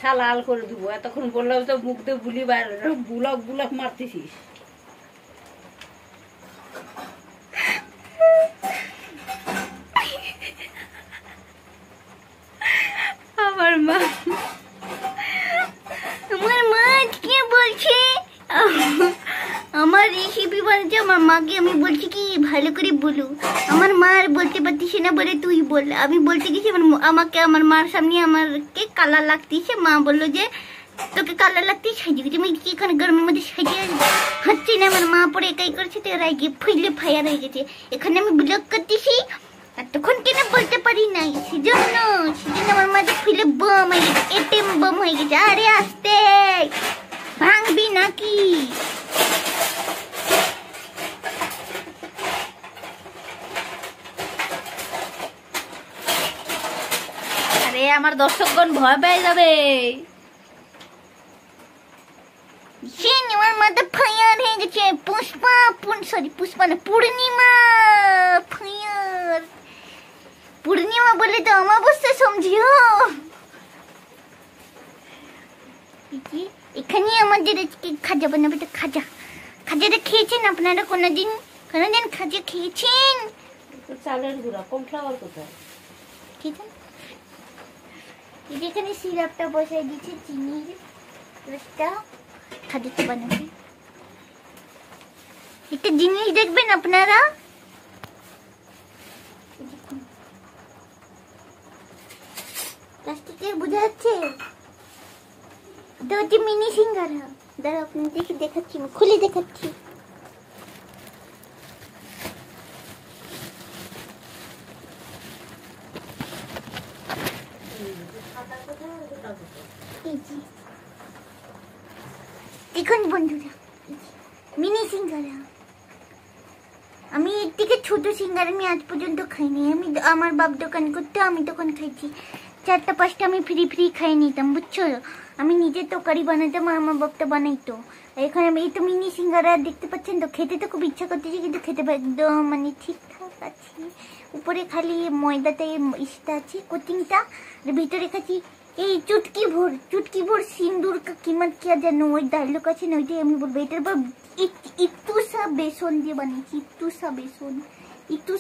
মাথা লাল করে দেবো। এতক্ষণ বললাম তো মুখ দিয়ে বুলি বাইরে, বুলক বুলক মারতেছিস। আমার মা আজকে বলছে আমার রেসিপি বানাচ্ছে। আমার মাকে আমি বলছি কি ভালো করে বলো। আমার মা আর বলতে পারতিস না বলে তুই বল। আমি বলতে গেছি আমাকে আমার মার সামনে আমাকে কালার লাগতেছে। মা বললো যে তোকে কালার লাগতেই সাজিয়ে গেছে। আমি এখানে গরমের মধ্যে সাজিয়ে হচ্ছে না। আমার মা পরে একাই করেছে তো রাগে ফুলে ফায়ার হয়ে গেছে। এখানে আমি ব্লগ করতেছি এতক্ষণ কেন বলতে পারি নাই। সেজন্য আমার মাঝে ফুলে বম হয়ে গেছে, এটিএম বম হয়ে গেছে। আরে আসতে ভাঙবি নাকি? আরে আমার দর্শকগণ ভয় পেয়ে যাবে। আমার মাথা ফায়ার হয়ে গেছে। পুষ্পা পুষ্পা না, পূর্ণিমা ফায়ার। পূর্ণিমা বলে তো অমাবস্যা সমঝিও। এখানে আমাদের খাজা বানাবে। তো খাজাটা খেয়েছেন আপনারা? কোনোদিন খাজা খেয়েছেন? চালের গুঁড়া, কর্নফ্লাওয়ার কোথায়? খেয়েছেন? এখানে সিরাপটা বসাই দিচ্ছে, চিনির রসটা। খাজাটা বানাবে। একটা জিনিস দেখবেন আপনারা, প্লাস্টিকের বোঝা যাচ্ছে, এটা হচ্ছে মিনি সিঙ্গারা। দাঁড়া আপনাদেরকে দেখাচ্ছি, খুলে দেখাচ্ছি। দেখুন বন্ধুরা, মিনি সিঙ্গারা। আমি এর থেকে ছোট সিঙ্গারা আমি আজ পর্যন্ত খাইনি। আমি আমার বাপ দোকান করতে, আমি তখন খাইছি 4টা 5টা আমি ফ্রি খাই নিতাম, বুঝছো? আমি নিজে তরকারি বানাতাম আর আমার বাপটা বানাইতো। এখানে আমি এই তো মিনি সিঙ্গারা দেখতে পাচ্ছেন তো। খেতে তো খুব ইচ্ছা করতেছি কিন্তু খেতে একদম মানে ঠিকঠাক আছে। উপরে খালি ময়দাতে ইসটা আছে, কোটিংটা। ভিতরে খাচ্ছি এই চুটকি ভোর সিন্দুর কা कीमत क्या জানো, ওই ডায়লগ আছে না, ওইটাই আমি বলবো। এটার পর একটু সা বেসন দিয়ে বানিয়েছি, একটু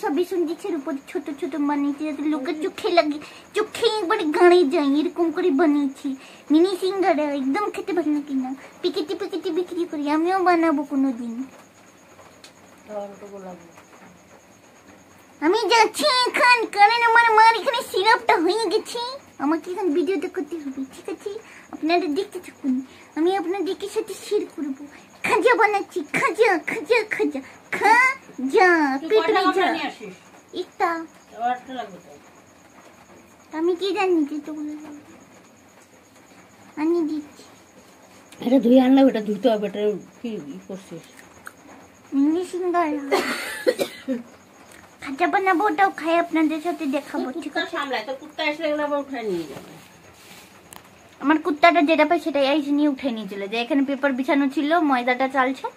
সা বেসন দিচ্ছে, উপর ছোট ছোট বানিয়েছি যাতে লোকের চোখে একবারে গাড়ে যায় এরকম করে বানিয়েছি। মিনি সিঙ্গারা একদম খেতে পারি না কিনা, প্যাকেটে বিক্রি করি। আমিও বানাবো কোনোদিন। আমি যাচ্ছি এখন, কারণ আমার মার এখানে সিরাপটা হয়ে গেছে। আমাকে এখন ভিডিওটা করতে হবে, ঠিক আছে? আপনারা দেখতে থাকুন, আমি আপনাদেরকে সাথে শেয়ার করবো। খাজা বানাচ্ছি, খাজা পেটে যা একটা। আমি কি জানি তো আনি দিচ্ছি। এটা ধুই আনলে ওটা ধুতে হবে। এটা কি করছিস? ইংলিশ সিঙ্গারা খাজা বানাবো, ওটাও খাই আপনাদের সাথে দেখাবো, ঠিক আছে? সামলায় তো কুত্তা এসে আবার উঠায় নিয়ে যাবে। আমার কুত্তাটা যেটা পাই সেটাই আইসে নিয়ে উঠে নিয়েছিল। যে এখানে পেপার বিছানো ছিল, ময়দাটা চালছে,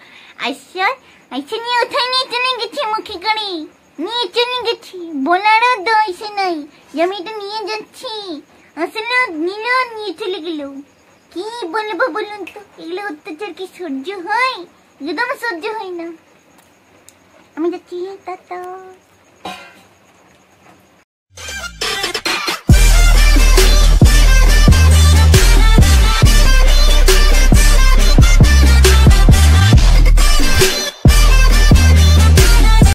আইসে নিয়ে উঠে নিয়ে চলে গেছি। মুখে করে নিয়ে চলে গেছি, বলারও দইছে নাই যে আমি এটা নিয়ে যাচ্ছি। আসলে নিয়ে চলে গেল। কি বলবো বলুন তো? এগুলো অত্যাচার কি সহ্য হয়? একদম সহ্য হয় না। আমি যাচ্ছি, টাটা।